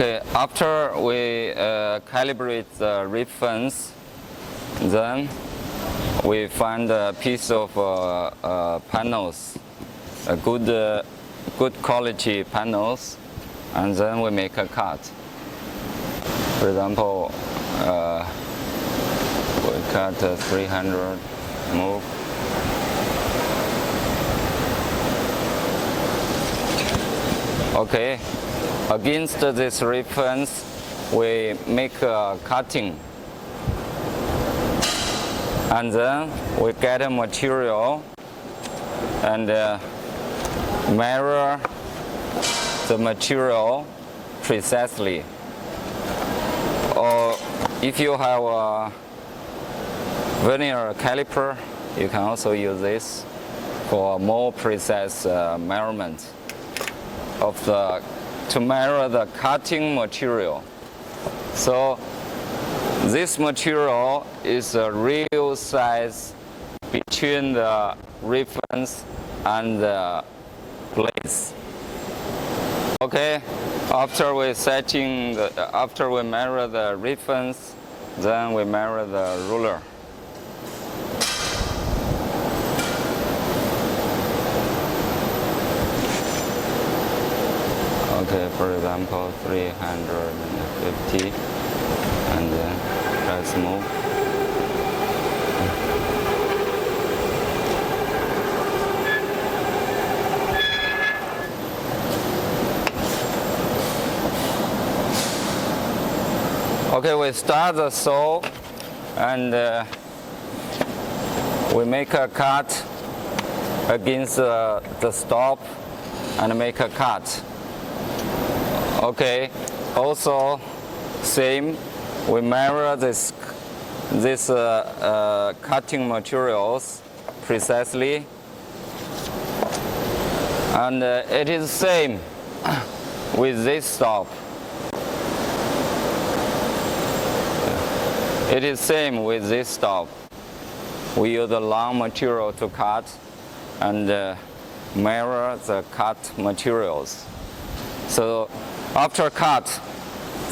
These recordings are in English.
Okay, after we calibrate the reference, then we find a piece of panels, a good quality panels, and then we make a cut. For example, we cut 300 move. Okay, against this reference, we make a cutting. And then we get a material and measure the material precisely. Or if you have a vernier caliper, you can also use this for more precise measurement to measure the cutting material. So this material is a real size between the reference and the blades. Okay, after we measure the reference, then we measure the ruler. Okay, for example, 350, and then press move. Okay, we start the saw and we make a cut against the stop and make a cut. Okay, also same, we measure this cutting materials precisely, and it is same with this stop. It is same with this stop. We use the long material to cut and measure the cut materials. So after cut,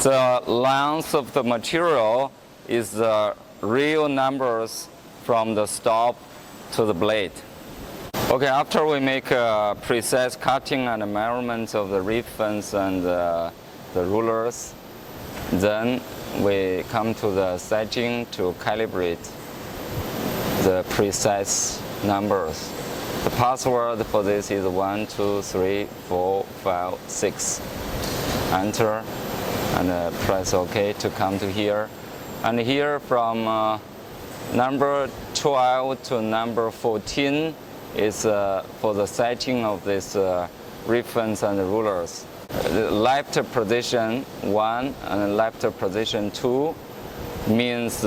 the length of the material is the real numbers from the stop to the blade. Okay, after we make a precise cutting and measurement of the reference and the rulers, then we come to the setting to calibrate the precise numbers. The password for this is 1, 2, 3, 4, 5, 6. Enter and press OK to come to here. And here from number 12 to number 14 is for the setting of this reference and rulers. The left position 1 and left position 2 means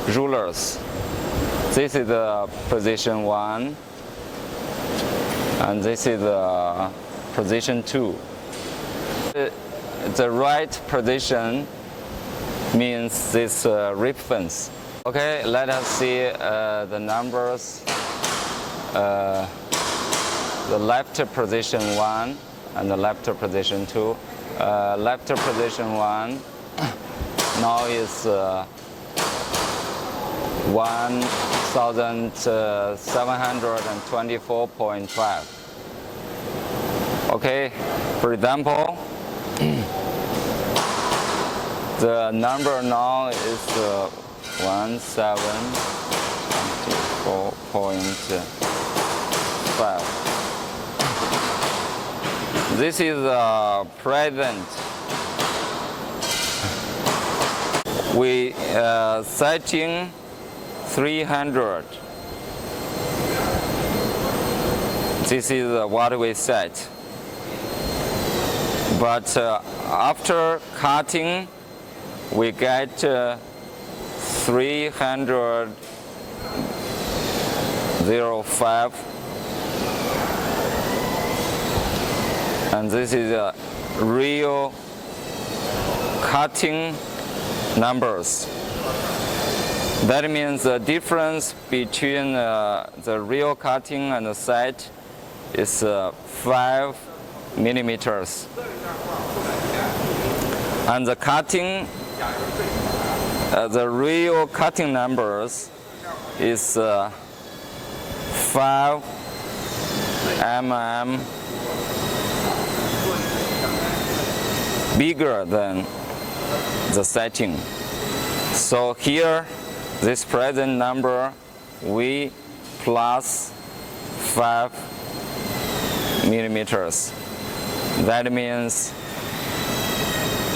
rulers. This is the position 1 and this is the position 2. The right position means this reference. Okay, let us see the numbers. The left position 1 and the left position 2. Left position 1 now is 1724.5. Okay, for example, the number now is 1724.5. This is present. We setting 300. This is what we set. But after cutting, we get 305. And this is a real cutting numbers. That means the difference between the real cutting and the set is 5 millimeters. And the cutting, the real cutting numbers is 5 mm bigger than the setting. So here, this present number, we plus 5 millimeters. That means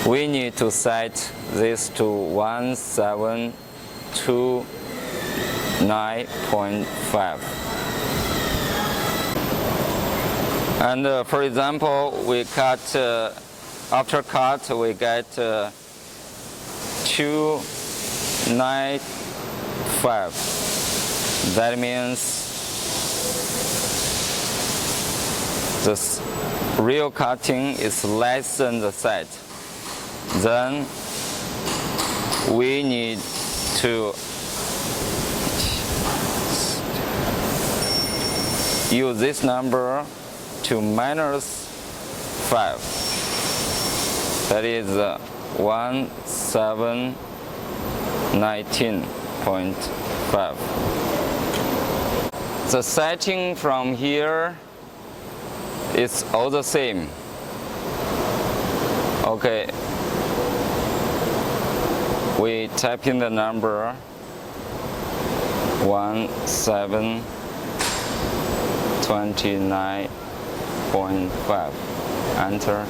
we need to set this to 1729.5. And for example, we cut, after cut, we get 295. That means the real cutting is less than the set. Then we need to use this number to minus 5. That is 1719.5. The setting from here is all the same. Okay. We type in the number 1729.5. Enter.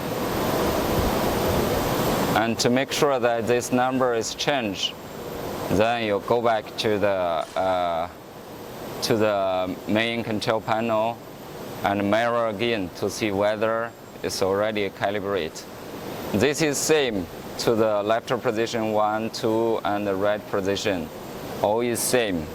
And to make sure that this number is changed, then you go back to the main control panel and measure again to see whether it's already calibrated. This is same to the left position 1, 2, and the right position. All is same.